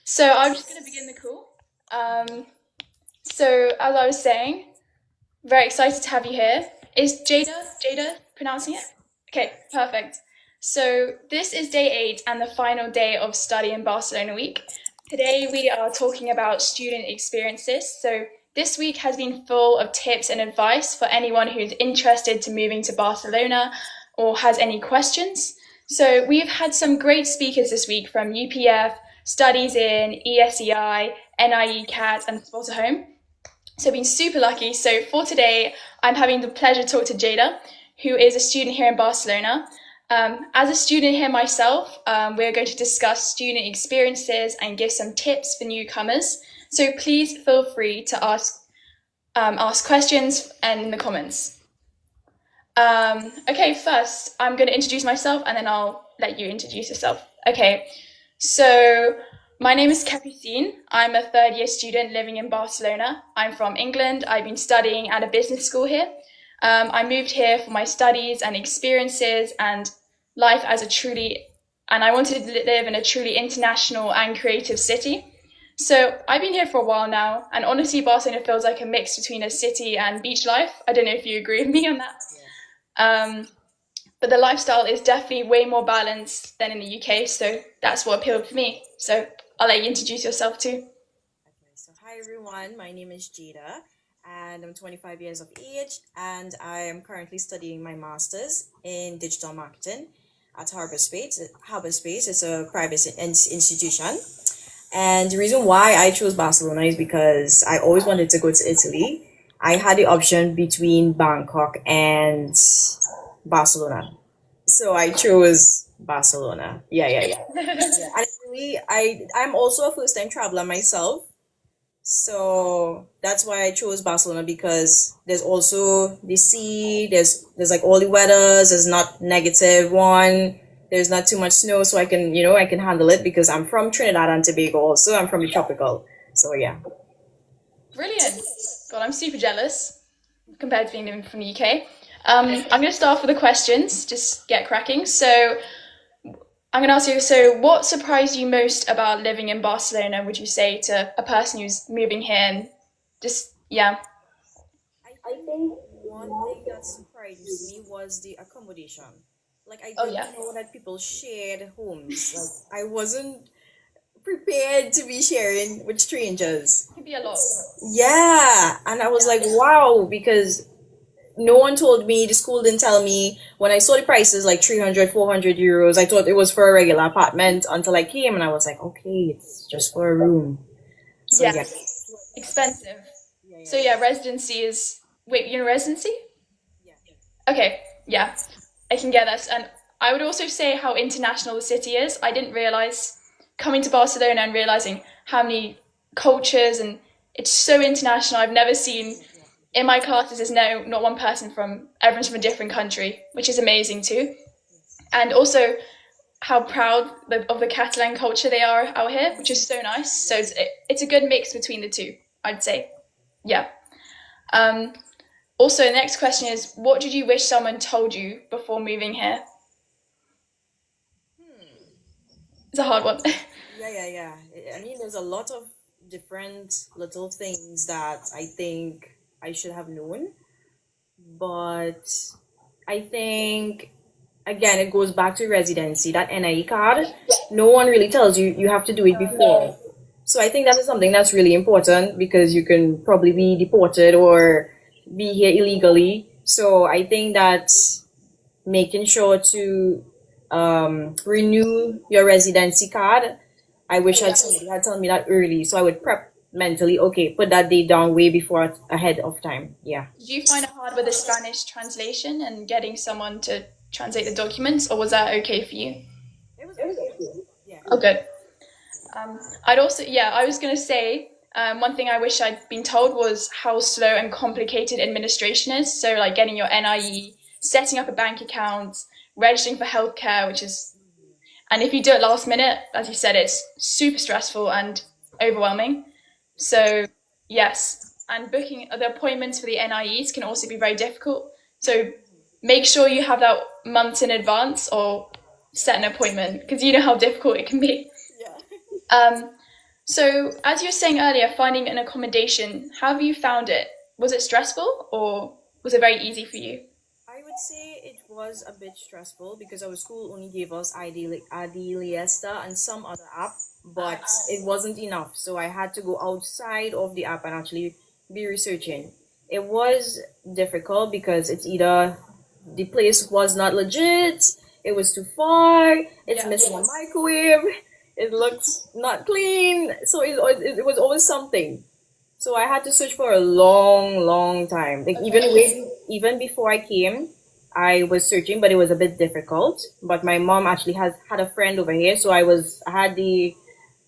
So I'm just going to begin the call. So as I was saying, very excited to have you here. Is Jada pronouncing it? Okay, perfect. So this is day 8 and the final day of Study in Barcelona week. Today we are talking about student experiences. So this week has been full of tips and advice for anyone who's interested to moving to Barcelona or has any questions. So we've had some great speakers this week from UPF, Studies in, ESEI, NIE CAT and Spot Home. So I've been super lucky. So for today, I'm having the pleasure to talk to Jada, who is a student here in Barcelona. As a student here myself, we're going to discuss student experiences and give some tips for newcomers. So please feel free to ask questions and in the comments. Okay, first I'm going to introduce myself and then I'll let you introduce yourself. Okay, so my name is Capucine. I'm a third year student living in Barcelona. I'm from England. I've been studying at a business school here. I moved here for my studies and experiences and life and I wanted to live in a truly international and creative city. So I've been here for a while now, and honestly, Barcelona feels like a mix between a city and beach life. I don't know if you agree with me on that. But the lifestyle is definitely way more balanced than in the UK, so that's what appealed for me. So I'll let you introduce yourself too. Okay, so hi everyone, my name is Jada and I'm 25 years of age and I am currently studying my master's in digital marketing at Harbour Space. Harbour Space is a private institution. And the reason why I chose Barcelona is because I always wanted to go to Italy. I had the option between Bangkok and Barcelona. So I chose Barcelona. Yeah. And I'm also a first time traveler myself. So that's why I chose Barcelona, because there's also the sea, there's like all the weathers, there's not negative one, there's not too much snow, so I can handle it because I'm from Trinidad and Tobago also. I'm from the tropical. So yeah. Brilliant. God, I'm super jealous compared to being from the UK. I'm going to start with the questions, just get cracking. So I'm going to ask you, so what surprised you most about living in Barcelona, would you say, to a person who's moving here and yeah. I think one thing that surprised me was the accommodation. Like I Oh didn't yeah, know that people shared homes. Like I wasn't prepared to be sharing with strangers. it could be a lot. Yeah, and I was like, wow, because no one told me, the school didn't tell me. When I saw the prices, like 300, 400 euros, I thought it was for a regular apartment until I came and I was like, okay, it's just for a room. So Yeah, yeah. expensive. So yeah, residency is, wait, you're in residency? Yeah. Okay, yeah, I can get that. And I would also say how international the city is. I didn't realize coming to Barcelona and realizing how many cultures, and it's so international. I've never seen in my classes there's not one person everyone's from a different country, which is amazing too. And also how proud of the Catalan culture they are out here, which is so nice. So it's a good mix between the two, I'd say. Yeah. Also, the next question is, what did you wish someone told you before moving here? It's a hard one. Yeah. I mean, there's a lot of different little things that I think I should have known, but I think again it goes back to residency. That NIE card, no one really tells you you have to do it before. So I think that is something that's really important because you can probably be deported or be here illegally. So I think that making sure to renew your residency card. I wish somebody had told me that early, so I would prep mentally. Okay, put that date down way before ahead of time. Yeah. Did you find it hard with the Spanish translation and getting someone to translate the documents, or was that okay for you? It was okay. Yeah. Oh, good. I was going to say, one thing I wish I'd been told was how slow and complicated administration is. So, like getting your NIE, setting up a bank account, registering for healthcare, and if you do it last minute, as you said, it's super stressful and overwhelming. So, yes. And booking the appointments for the NIEs can also be very difficult. So, make sure you have that months in advance or set an appointment because you know how difficult it can be. Yeah. So, as you were saying earlier, finding an accommodation, how have you found it? Was it stressful or was it very easy for you? I would say it was a bit stressful because our school only gave us Idealiesta and some other app, but it wasn't enough. So I had to go outside of the app and actually be researching. It was difficult because it's either the place was not legit, it was too far, it's Yeah. missing a microwave, it looks not clean. So it was always something. So I had to search for a long, long time. Like even before I came, I was searching, but it was a bit difficult. But my mom actually has had a friend over here, so I had the,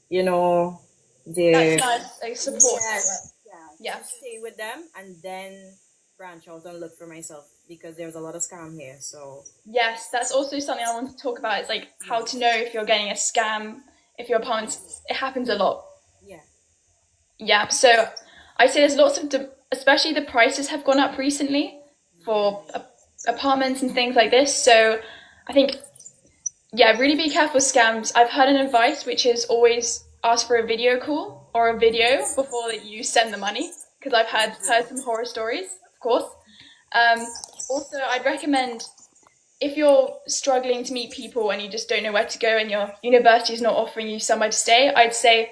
you know, That's the nice, like support. yes, Yeah. to stay with them and then branch out and look for myself because there's a lot of scam here. So Yes, that's also something I want to talk about. Is like how to know if you're getting a scam, if your apartment. It happens a lot. yeah, Yeah, so I say there's lots of, especially the prices have gone up recently for apartments and things like this. So I think, yeah, really be careful with scams. I've heard an advice which is always ask for a video call or a video before that you send the money because I've heard some horror stories, of course. Um, Also, I'd recommend if you're struggling to meet people and you just don't know where to go and your university is not offering you somewhere to stay, I'd say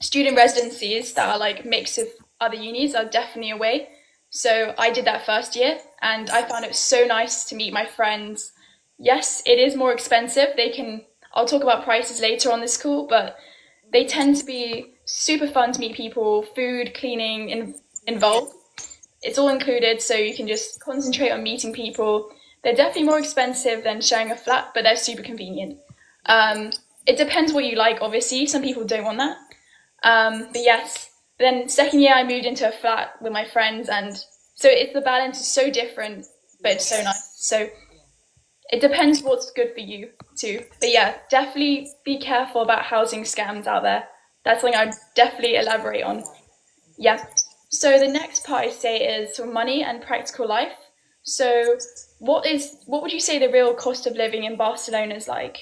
student residencies that are like mix of other unis are definitely a way. So I did that first year and I found it so nice to meet my friends. Yes, it is more expensive. I'll talk about prices later on this call, but they tend to be super fun to meet people, food, cleaning involved. It's all included, so you can just concentrate on meeting people. They're definitely more expensive than sharing a flat, but they're super convenient. It depends what you like, obviously. Some people don't want that. But yes, then second year I moved into a flat with my friends, and so the balance is so different, but it's so nice. So it depends what's good for you too. But yeah, definitely be careful about housing scams out there. That's something I'd definitely elaborate on. Yeah. So the next part I say is for money and practical life. So what would you say the real cost of living in Barcelona is like?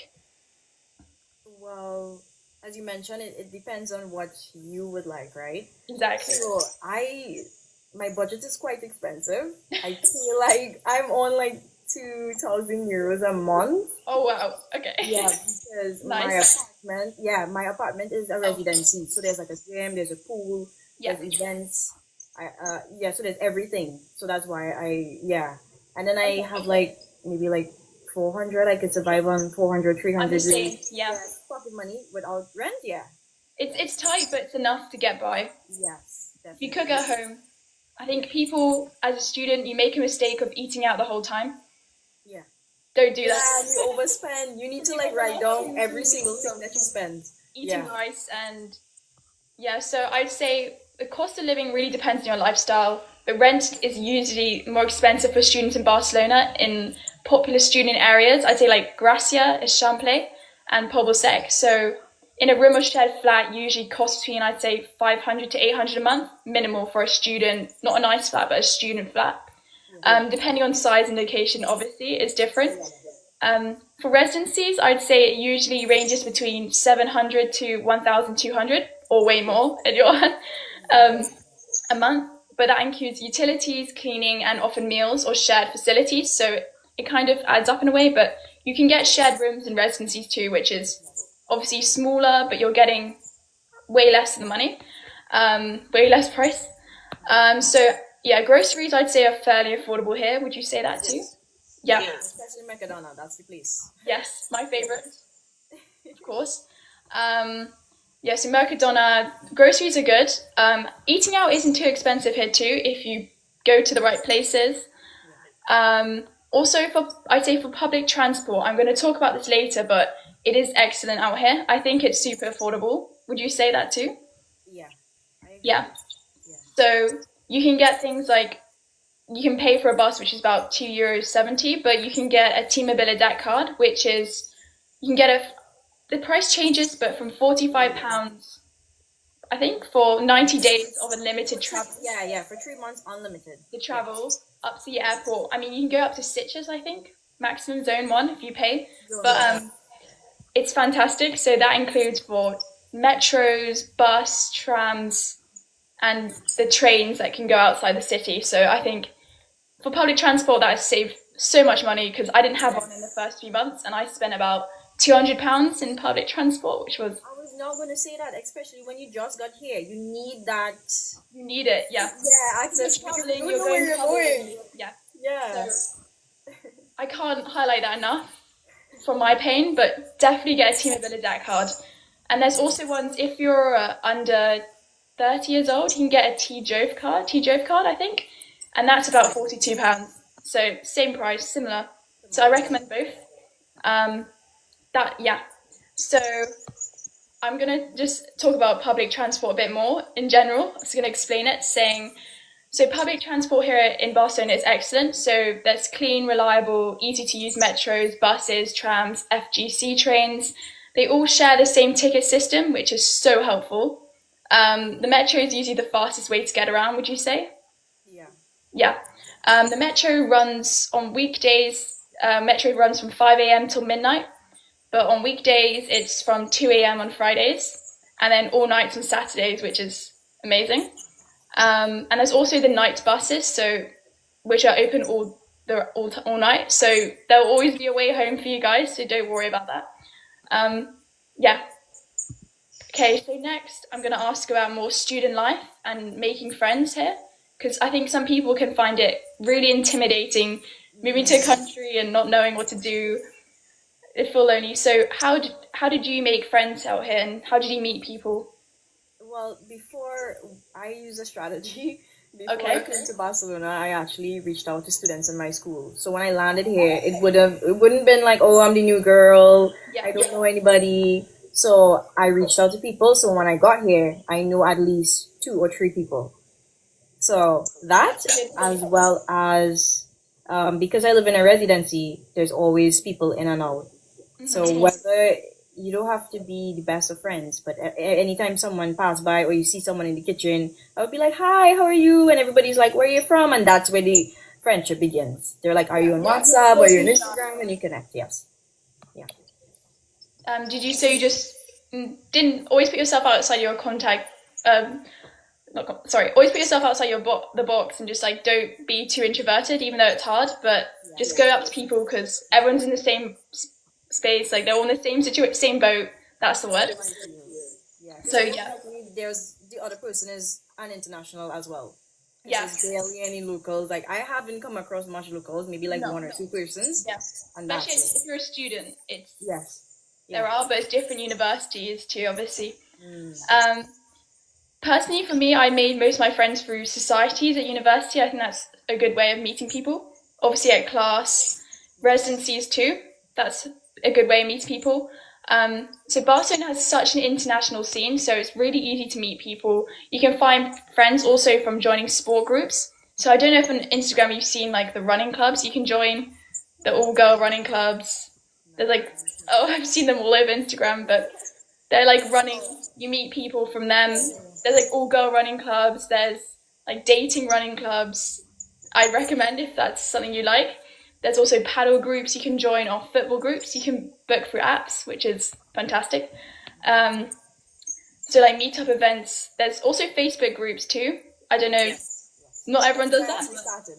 well, as you mentioned, it depends on what you would like, right? Exactly. So my budget is quite expensive. I feel like I'm on like 2,000 euros a month. Oh wow. Okay. Yeah, because Nice. my apartment is a residency. So there's like a gym, there's a pool, Yeah. there's events. So there's everything. So that's why and then I have like maybe like 400. I could survive on 400, I'm the 300. same. Yeah. Pocket money without rent. Yeah. It's tight, but it's enough to get by. Yes, If you definitely. cook at home, I think people as a student you make a mistake of eating out the whole time. Yeah. Don't do Yeah, that. you overspend. You need to like write down every single thing that you spend. Eating Yeah. rice and yeah, so I'd say the cost of living really depends on your lifestyle. But rent is usually more expensive for students in Barcelona in popular student areas. I'd say like Gracia, Eixample, and Pobl Sec. So in a room or shared flat usually costs between I'd say 500 to 800 a month, minimal for a student, not a nice flat, but a student flat. Depending on size and location, obviously, is different. For residencies, I'd say it usually ranges between 700 to 1,200 or way more at your a month. But that includes utilities, cleaning, and often meals or shared facilities. So it kind of adds up in a way. But you can get shared rooms in residencies too, which is obviously smaller, but you're getting way less of the money, way less price. So yeah, groceries I'd say are fairly affordable here. Would you say that too? Yeah. Especially Mercadona. That's the place. Yes, my favorite, of course. Yeah, so Mercadona, groceries are good. Eating out isn't too expensive here too if you go to the right places. Also, I'd say for public transport, I'm going to talk about this later, but it is excellent out here. I think it's super affordable. Would you say that too? Yeah. I agree. Yeah. Yeah. So you can get things like you can pay for a bus, which is about €2.70, but you can get a T-Mobilidad card, which is you can get the price changes, but from £45, I think, for 90 days of unlimited travel. Yeah. For 3 months, unlimited. The travel up to the airport. I mean, you can go up to Sitges, I think, maximum zone 1 if you pay. But it's fantastic. So that includes for metros, bus, trams, and the trains that can go outside the city. So I think for public transport, that has saved so much money because I didn't have one in the first few months, and I spent about £200 in public transport, which was... I was not going to say that, especially when you just got here. You need that. You need it, yeah. Yeah, access. Traveling, You know where you're going. Yeah. Yeah. So, I can't highlight that enough for my pain, but definitely get a T-Mobilidad card. And there's also ones, if you're under 30 years old, you can get a T-Jove card, I think. And that's about £42. So same price, similar. So I recommend both. So I'm going to just talk about public transport a bit more in general. I'm just going to explain it, saying, so public transport here in Barcelona is excellent. So there's clean, reliable, easy to use metros, buses, trams, FGC trains. They all share the same ticket system, which is so helpful. The metro is usually the fastest way to get around, would you say? Yeah. Yeah. The metro runs on weekdays. Metro runs from 5 a.m. till midnight. But on weekdays, it's from 2 a.m. on Fridays. And then all nights on Saturdays, which is amazing. And there's also the night buses, which are open all night. So there'll always be a way home for you guys, so don't worry about that. Okay, so next I'm going to ask about more student life and making friends here, because I think some people can find it really intimidating moving to a country and not knowing what to do. They feel lonely. So how did you make friends out here, and how did you meet people? Well, before I used a strategy. Before I came to Barcelona, I actually reached out to students in my school. So when I landed here, it wouldn't been like, oh, I'm the new girl. I don't know anybody. So I reached out to people. So when I got here, I knew at least 2 or 3 people. So that, as well as because I live in a residency, there's always people in and out. Mm-hmm. So whether you don't have to be the best of friends, but anytime someone pass by or you see someone in the kitchen, I would be like, hi, how are you? And everybody's like, where are you from? And that's where the friendship begins. They're like, are you on WhatsApp? Or are you on Instagram? And you connect, yes. Yeah. Did you say you just didn't always put yourself outside your contact, always put yourself outside the box and just like don't be too introverted, even though it's hard, but just go up to people because everyone's in the same space, like they're all in the same boat. That's the word. Yeah. So yeah. There's the other person is an international as well. Yeah. There's barely any locals. Like I haven't come across much locals. Maybe like 1 or 2 persons. Yeah. And especially if you're a student, it's there are, but it's different universities too, obviously. Personally, for me, I made most of my friends through societies at university. I think that's a good way of meeting people. Obviously, at class, residencies too. That's a good way of meeting people. So Barcelona has such an international scene, so it's really easy to meet people. You can find friends also from joining sport groups. So I don't know if on Instagram you've seen like the running clubs. You can join the all-girl running clubs. There's like, I've seen them all over Instagram, but they're like running. You meet people from them. There's like all-girl running clubs. There's like dating running clubs. I recommend if that's something you like. There's also paddle groups you can join, or football groups you can book through apps, which is fantastic. So like meetup events. There's also Facebook groups too. I don't know. Not everyone does that.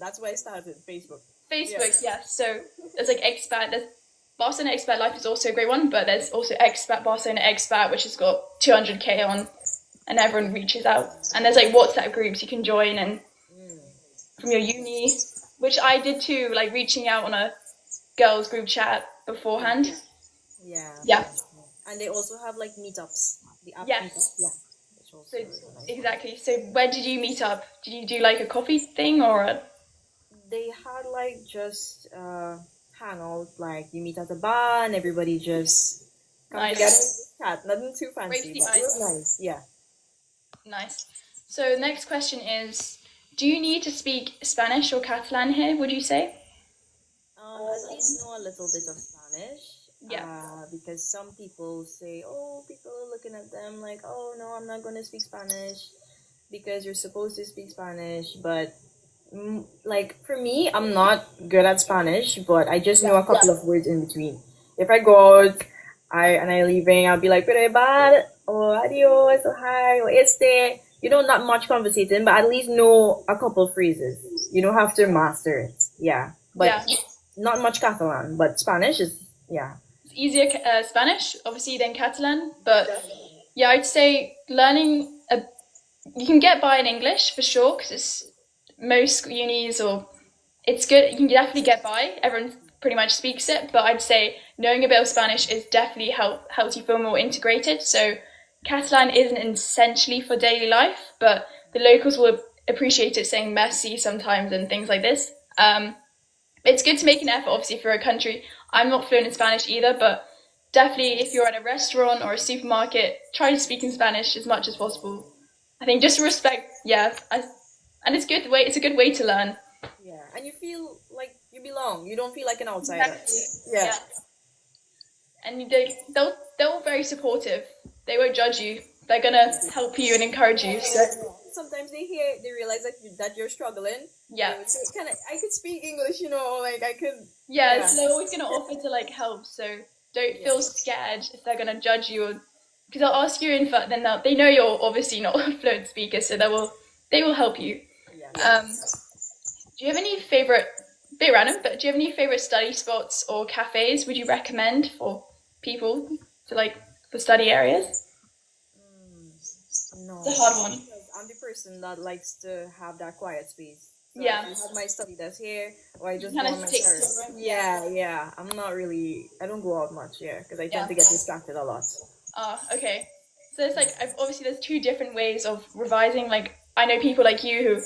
That's why I started Facebook. Yeah. So there's like expat. There's Barcelona Expat Life is also a great one, but there's also Barcelona Expat, which has got 200k on, and everyone reaches out. And there's like WhatsApp groups you can join, and from your uni, which I did too, like reaching out on a girls group chat beforehand. Yeah. And they also have like meetups. The app meetups. Yeah. So exactly. So where did you meet up? Did you do like a coffee thing or a... They had like just hang out, like you meet at the bar and everybody just come together and chat. Nothing too fancy, but it was nice. Yeah. Nice. So next question is, do you need to speak Spanish or Catalan here, would you say? At least know a little bit of Spanish. Yeah. Because some people say, oh, people are looking at them like, oh, no, I'm not going to speak Spanish because you're supposed to speak Spanish. But, like, for me, I'm not good at Spanish, but I just know a couple of words in between. If I go out and I'm leaving, I'll be like, pero bad. oh, adios, oh, hi, or este. You know, not much conversating, but at least know a couple phrases. You don't have to master it. Yeah. But Yeah, not much Catalan, but Spanish is, yeah. it's easier Spanish, obviously, than Catalan, but yeah, I'd say learning you can get by in English for sure because it's most unis or it's good. You can definitely get by. Everyone pretty much speaks it, but I'd say knowing a bit of Spanish is definitely helps you feel more integrated. So Catalan isn't essentially for daily life, but the locals will appreciate it saying merci sometimes and things like this. It's good to make an effort, obviously, for a country. I'm not fluent in Spanish either, but definitely if you're at a restaurant or a supermarket, try to speak in Spanish as much as possible. I think just respect, yeah, and it's good way. It's a good way to learn. Yeah. And you feel like you belong. You don't feel like an outsider. Exactly. Yeah. Yeah. And they're very supportive. They won't judge you. They're gonna help you and encourage you. So Sometimes they realize that you're struggling. yeah, They would say, "Can I could speak English, like I could." yeah. Yeah. So they're always gonna offer to like help. So don't feel scared if they're gonna judge you, because they'll ask you in fact. Then they know you're obviously not a fluent speaker, so they will help you. Yeah. Do you have any favorite? Bit random, but do you have any favorite study spots or cafes? Would you recommend for people to like for study areas? No. It's a hard one. Because I'm the person that likes to have that quiet space. So Yeah. I have my study desk here, or I just go Kind on of my stick to terrace. your room. Yeah. I don't go out much, because I tend to get distracted a lot. Okay. So it's like obviously there's two different ways of revising. Like I know people like you who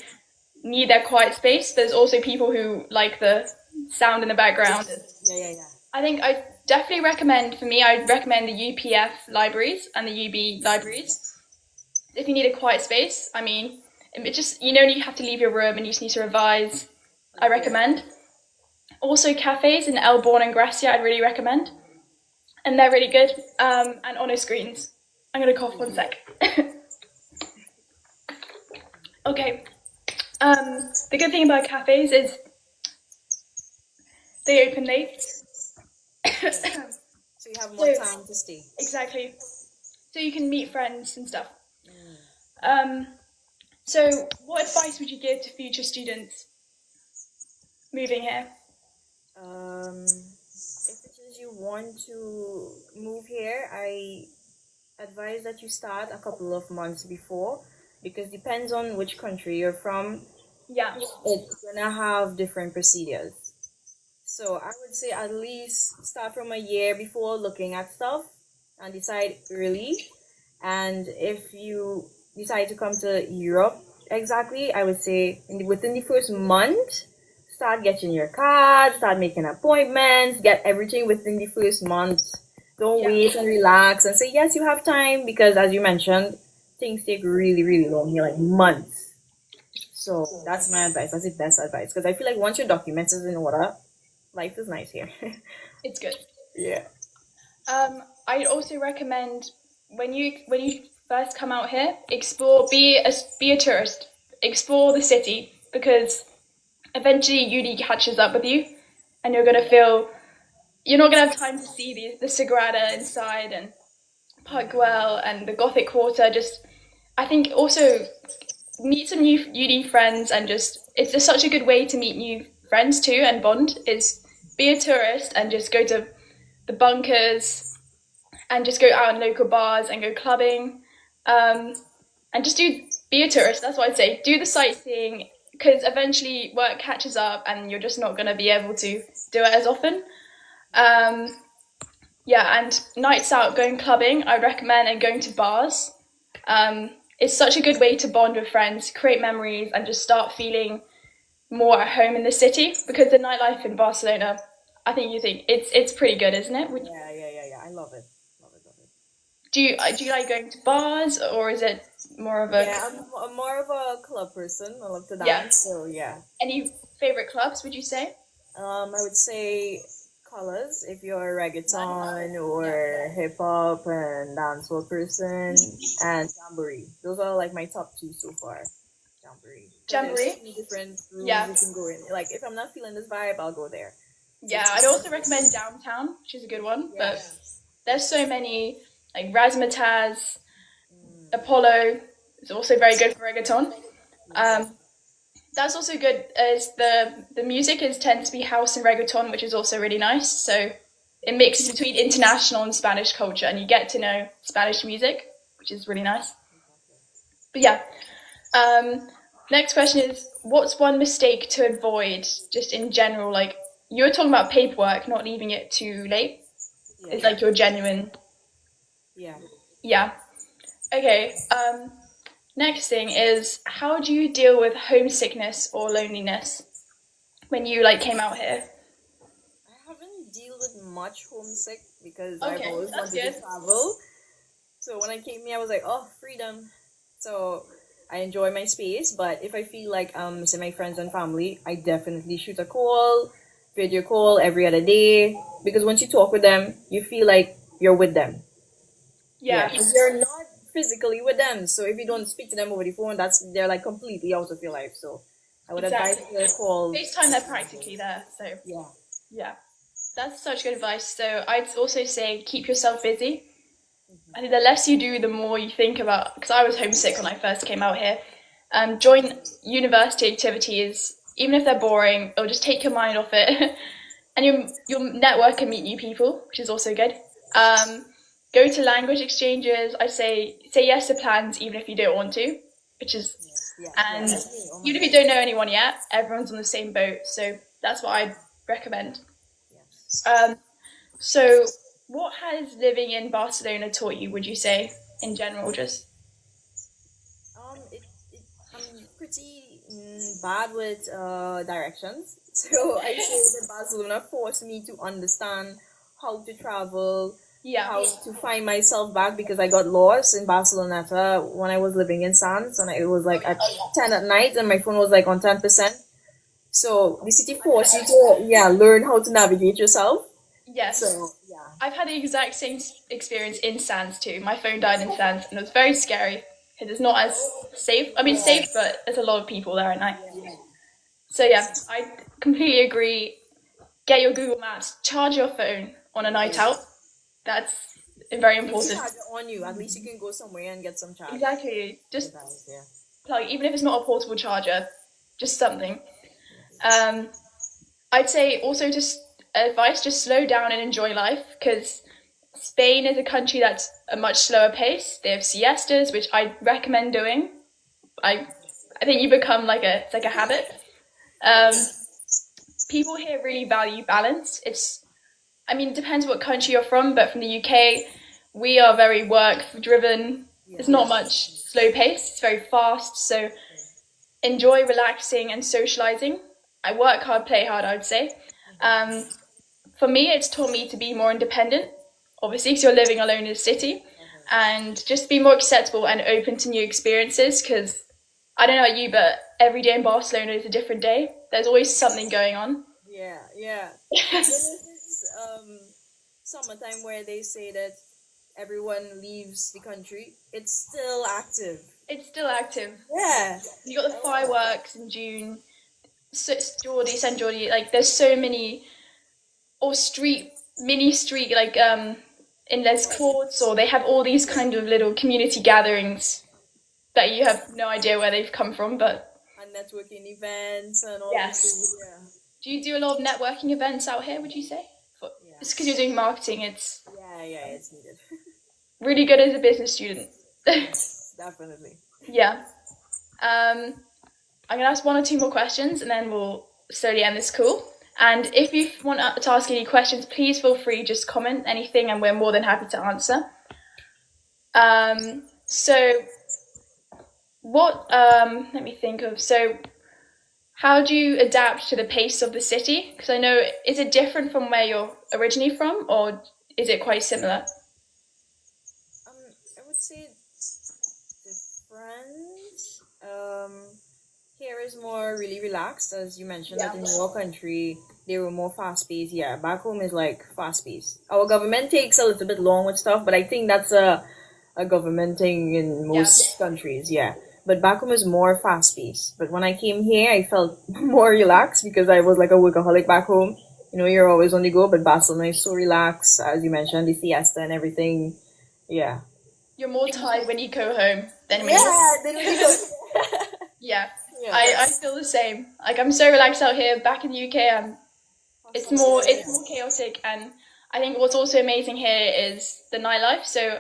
need their quiet space. There's also people who like the sound in the background. Yeah. I think I definitely recommend. For me, I'd recommend the UPF libraries and the UB libraries. If you need a quiet space, I mean, it just you don't have to leave your room and you just need to revise. I recommend. Also, cafes in Elborn and Gracia, I'd really recommend, and they're really good. And Ono screens. I'm gonna cough 1 sec. Okay. The good thing about cafes is they open late. So you have more time to stay. Exactly. So you can meet friends and stuff. So what advice would you give to future students moving here? If it is you want to move here, I advise that you start a couple of months before, because depends on which country you're from, Yeah. it's gonna have different procedures. So I would say at least start from a year before looking at stuff and decide early. And if you decide to come to Europe, exactly, I would say within the first month, start getting your card, start making appointments, get everything within the first month. Don't wait and relax and say, yes, you have time, because as you mentioned, things take really, really long here, like months. So that's my advice. That's the best advice, because I feel like once your documents is in order, life is nice here. It's good. Yeah. I'd also recommend when you first come out here, explore, be a tourist, explore the city, because eventually uni catches up with you, and you're not gonna have time to see the Sagrada inside and Park Güell and the Gothic Quarter. Just I think also meet some new uni friends, and it's just such a good way to meet new friends too and bond. Is be a tourist and just go to the bunkers and just go out in local bars and go clubbing, and just be a tourist. That's what I'd say. Do the sightseeing, because eventually work catches up and you're just not going to be able to do it as often. And nights out, going clubbing, I recommend, and going to bars. It's such a good way to bond with friends, create memories, and just start feeling more at home in the city, because the nightlife in Barcelona, I think it's pretty good, isn't it? Yeah. I love it. Love it. Do you like going to bars, or is it more of a... Yeah, I'm more of a club person. I love to dance, Yeah. so yeah. Any favorite clubs, would you say? I would say Colors, if you're a reggaeton or hip hop and dancehall person, and Jamboree. Those are like my top two so far. Jamboree. Jamboree? There's different rooms Yeah. you can go in. Like if I'm not feeling this vibe, I'll go there. Yeah, I'd also recommend Downtown, which is a good one. Yeah. But there's so many, like Razzmatazz, Apollo is also very good for reggaeton. Yes. That's also good as the music tends to be house and reggaeton, which is also really nice. So it mixes between international and Spanish culture, and you get to know Spanish music, which is really nice. But yeah, next question is, what's one mistake to avoid just in general? Like you were talking about paperwork, not leaving it too late. It's Yeah. like your genuine, Yeah. yeah. Okay. Next thing is, how do you deal with homesickness or loneliness when you like came out here? I haven't dealt with much homesick because I've Okay, always that's wanted good. to travel. So when I came here, I was like, oh, freedom. So I enjoy my space, but if I feel like missing my friends and family, I definitely shoot a call, video call every other day. Because once you talk with them, you feel like you're with them. Yeah, Because you're not physically with them. So if you don't speak to them over the phone, they're like completely out of your life. So I would advise exactly. to call. FaceTime, they're practically there. So Yeah. yeah, that's such good advice. So I'd also say keep yourself busy. I think the less you do, the more you think about. Because I was homesick when I first came out here. Join university activities, even if they're boring. It'll just take your mind off it, and you'll network and meet new people, which is also good. Go to language exchanges. I say yes to plans, even if you don't want to, which is Yeah. and Yeah. That's me. Oh my even if you God. don't know anyone yet, everyone's on the same boat. So that's what I'd recommend. Yes. So what has living in Barcelona taught you, would you say, in general, just? I'm pretty bad with directions. So I say that Barcelona forced me to understand how to travel, Yeah. how to find myself back because I got lost in Barcelona when I was living in Sands and it was like at 10 at night and my phone was like on 10%. So the city forced you to learn how to navigate yourself. Yes. So yeah. I've had the exact same experience in Sands too. My phone died in Sands and it was very scary because it's not as safe. I mean, safe, but there's a lot of people there at night. So yeah, I completely agree. Get your Google Maps, charge your phone on a night out. That's very important. Charge it on you. At least you can go somewhere and get some charge. Exactly. Just Yeah. plug, even if it's not a portable charger, just something. I'd say also just advice, just slow down and enjoy life because Spain is a country that's a much slower pace. They have siestas, which I recommend doing. I think you become it's like a habit. People here really value balance. It depends what country you're from, but from the UK, we are very work driven. There's not much slow pace. It's very fast. So enjoy relaxing and socializing. I work hard, play hard, I would say. For me, it's taught me to be more independent, obviously, because you're living alone in a city, and just be more acceptable and open to new experiences, because I don't know about you, but every day in Barcelona is a different day. There's always something going on. Yeah. Even if it's summertime where they say that everyone leaves the country, it's still active. It's still active. Yeah. You got the fireworks in June, Jordi, San Jordi, there's so many, or mini street, in Les Courts, or they have all these kind of little community gatherings that you have no idea where they've come from, but... And networking events and all Yes. these things, yeah. Do you do a lot of networking events out here, would you say? It's because you're doing marketing, it's... Yeah, it's needed. Really good as a business student. Definitely. Yeah. I'm going to ask one or two more questions and then we'll slowly end this call. And if you want to ask any questions, please feel free, just comment anything and we're more than happy to answer. Let me think of, how do you adapt to the pace of the city? Because I know, is it different from where you're originally from or is it quite similar? I would say different. Here is more really relaxed, as you mentioned, that in your country they were more fast paced. Yeah, back home is like fast paced. Our government takes a little bit long with stuff, but I think that's a government thing in most countries. Yeah, but back home is more fast paced. But when I came here, I felt more relaxed because I was like a workaholic back home. You know, you're always on the go, but Barcelona is so relaxed, as you mentioned, the siesta and everything. Yeah. You're more tired when you go home than when you... Yeah, then we go. Yeah, Yeah. I feel the same. Like, I'm so relaxed out here. Back in the UK, it's more chaotic, and I think what's also amazing here is the nightlife. So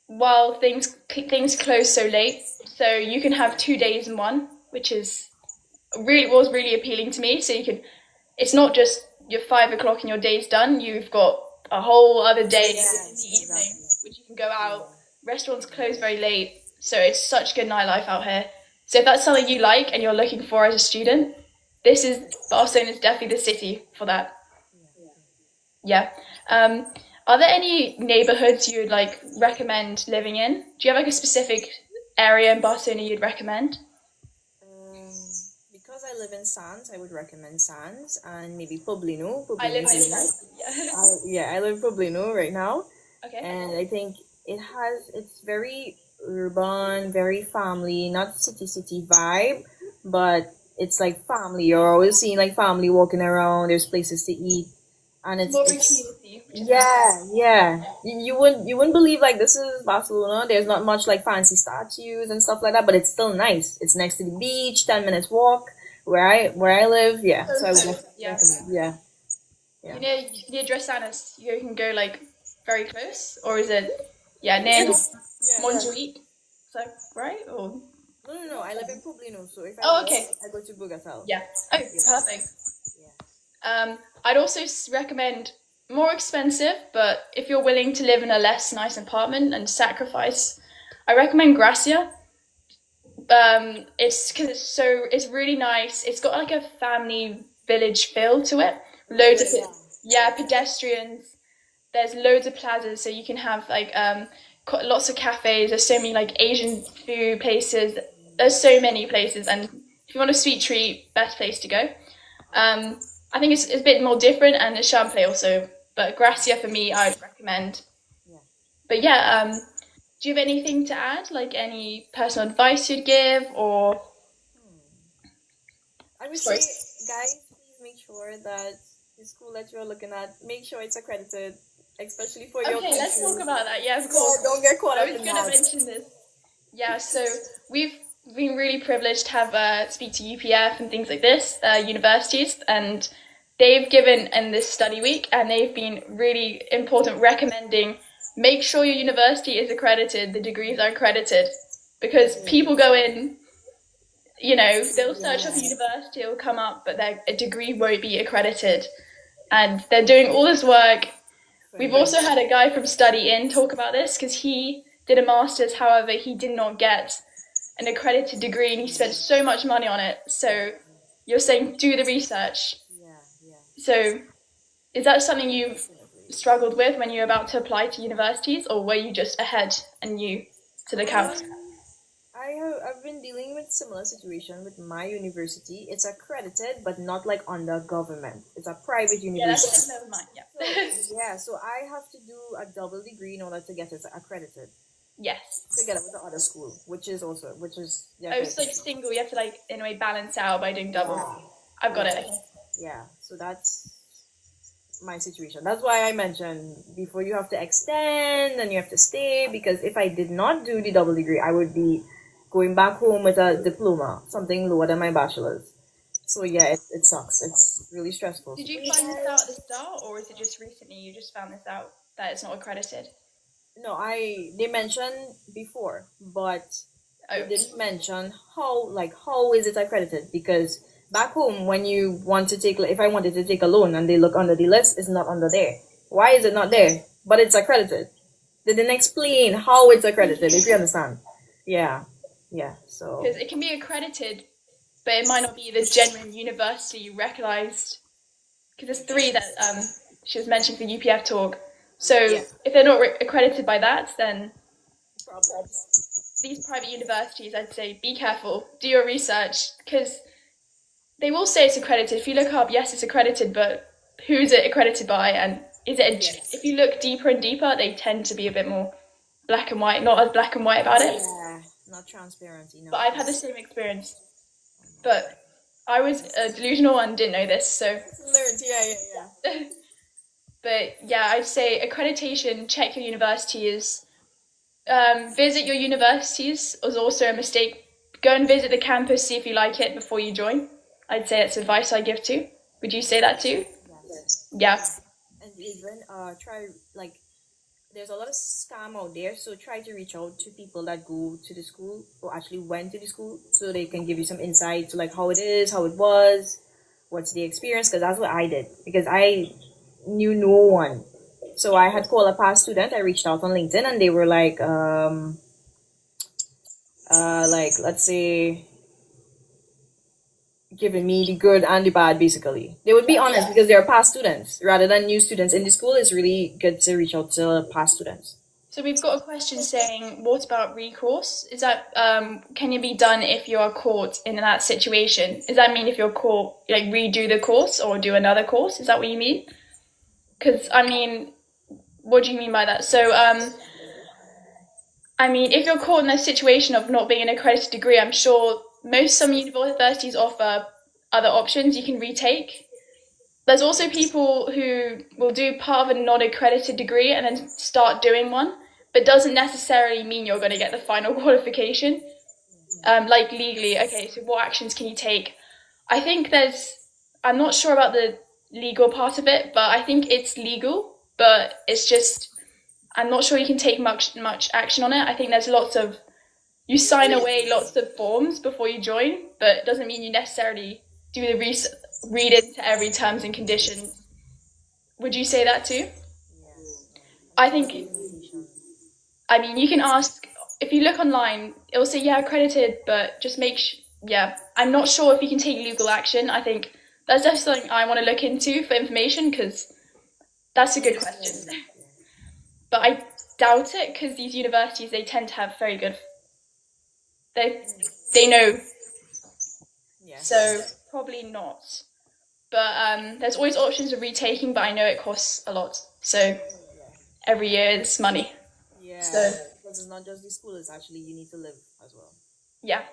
while things close so late, so you can have 2 days in one, which is really appealing to me. So you can, it's not just your 5 o'clock and your day's done. You've got a whole other day in the evening, which you can go out. Restaurants close very late, so it's such good nightlife out here. So if that's something you like and you're looking for as a student, Barcelona is definitely the city for that. Yeah. Are there any neighborhoods you would like recommend living in? Do you have like a specific area in Barcelona you'd recommend? Because I live in Sands, I would recommend Sands and maybe Poblino. I live in is Sands. Yeah, I live in Poblino right now. Okay. And I think it's very urban, very family, not city vibe, but it's like family. You're always seeing like family walking around. There's places to eat, and it's community. yeah. You wouldn't believe like this is Barcelona. There's not much like fancy statues and stuff like that, but it's still nice. It's next to the beach, 10 minutes walk where I live. Yeah, so I would recommend. Yeah. Near Dressanas, you can go like very close, or is it near Montjuic? Is that right? Or No. I live in Poblino, so if okay. I go to Bogota. Yeah. Oh, perfect. Yeah. I'd also recommend more expensive, but if you're willing to live in a less nice apartment and sacrifice, I recommend Gracia. It's because it's really nice. It's got like a family village feel to it. Loads of pedestrians. There's loads of plazas, so you can have like lots of cafes. There's so many like Asian food places. There's so many places, and if you want a sweet treat, best place to go. I think it's a bit more different, and it's Champlain also. But Gracia for me, I would recommend. Yeah. But do you have anything to add? Like any personal advice you'd give, or? I would say, guys, please make sure that the school that you're looking at, make sure it's accredited, especially for your country. Okay, let's talk about that. Yeah, of course. Don't get caught up in that. I was going to mention this. Yeah, so we've been really privileged to have speak to UPF and things like this, universities, and they've given in this study week, and they've been really important recommending make sure your university is accredited, the degrees are accredited, because people go in, they'll search up a university, it'll come up, but their degree won't be accredited, and they're doing all this work. We've also had a guy from Study In talk about this, because he did a master's, however, he did not get an accredited degree, and he spent so much money on it. So you're saying do the research. So is that something you've struggled with when you're about to apply to universities, or were you just ahead and new to the camp? I've been dealing with similar situation with my university. It's accredited, but not like under government. It's a private university. That's never mind. Yeah. So I have to do a double degree in order to get it accredited. Yes. Together with the other school, which is. It's like single. You have to like in a way balance out by doing double. Yeah. I've got it. Yeah. So that's my situation. That's why I mentioned before you have to extend and you have to stay, because if I did not do the double degree, I would be going back home with a diploma, something lower than my bachelor's. So yeah, it sucks. It's really stressful. Did you find this out at the start, or is it just recently you just found this out that it's not accredited? No, they mentioned before, but they didn't mention how is it accredited, because back home, when you want to take, if I wanted to take a loan and they look under the list, it's not under there. Why is it not there? But it's accredited. They didn't explain how it's accredited, if you understand. Yeah. So because it can be accredited, but it might not be the genuine university recognized. Because there's 3 that she was mentioning for UPF talk. So if they're not accredited by that, then these private universities, I'd say, be careful, do your research, because they will say it's accredited. If you look up, yes, it's accredited, but who is it accredited by? And is it? If you look deeper and deeper, they tend to be a bit more black and white, not as black and white about it. Yeah, not transparent enough. But I've had the same experience. But I was delusional and didn't know this, so. Learned, yeah. But yeah, I'd say accreditation, check your university is Visit your universities is also a mistake. Go and visit the campus, see if you like it before you join. I'd say that's advice I give too. Would you say that too? Yes. Yeah. And even try, like, there's a lot of scam out there, so try to reach out to people that go to the school or actually went to the school, so they can give you some insight to like how it is, how it was, what's the experience, because that's what I did, because I knew no one. So I had called a past student. I reached out on LinkedIn, and they were like let's say giving me the good and the bad. Basically, they would be honest because they're past students rather than new students in the school. It's really good to reach out to past students. So we've got a question saying, what about recourse? Is that can it be done if you are caught in that situation? Does that mean if you're caught, like redo the course or do another course? Is that what you mean? Because I mean, what do you mean by that? So I mean, if you're caught in a situation of not being an accredited degree, I'm sure some universities offer other options you can retake. There's also people who will do part of a non-accredited degree and then start doing one, but doesn't necessarily mean you're going to get the final qualification. Like legally, okay, so what actions can you take? I think I'm not sure about the legal part of it, but I think it's legal, but it's just, I'm not sure you can take much action on it. I think there's you sign away lots of forms before you join, but it doesn't mean you necessarily do the read into every terms and conditions. Would you say that too? I think, I mean, you can ask, if you look online, it will say, yeah, accredited, but just yeah, I'm not sure if you can take legal action. I think that's definitely something I want to look into for information, because that's a good question. But I doubt it, because these universities, they tend to have very good, they know. Yeah. So probably not. But there's always options of retaking, but I know it costs a lot. So every year it's money. Yeah. So because it's not just the school, it's actually you need to live as well. Yeah.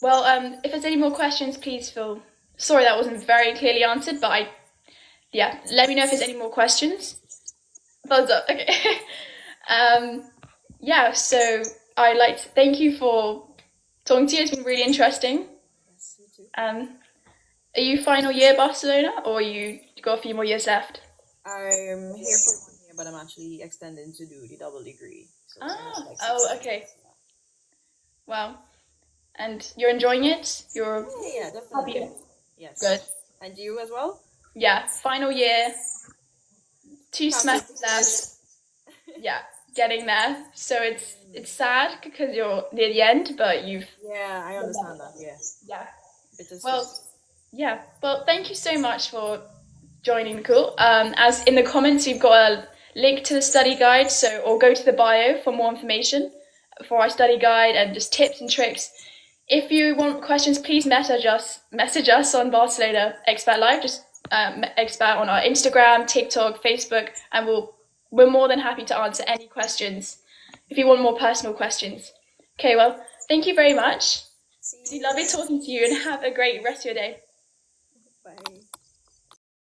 Well, if there's any more questions, please feel. Sorry that wasn't very clearly answered, but let me know if there's any more questions. Thumbs up. Okay. Yeah. So I'd like to thank you for talking to you. It's been really interesting. Yes, you too. Are you final year Barcelona, or you got a few more years left? I'm here for 1 year, but I'm actually extending to do the double degree. So Okay. Wow. And you're enjoying it? Yeah, definitely. Happy? Yes. Good. And you as well? Yeah, final year, 2 semesters left. Yeah, getting there. So it's sad because you're near the end, but you've. Yeah, I understand that. Yeah. Yeah. Well, thank you so much for joining the call. As in the comments, we've got a link to the study guide, or go to the bio for more information for our study guide and just tips and tricks. If you want questions, please message us on Barcelona Expat Live, just Expat on our Instagram, TikTok, Facebook, and we're more than happy to answer any questions if you want more personal questions. Okay, well, thank you very much. It's lovely talking to you, and have a great rest of your day. Bye.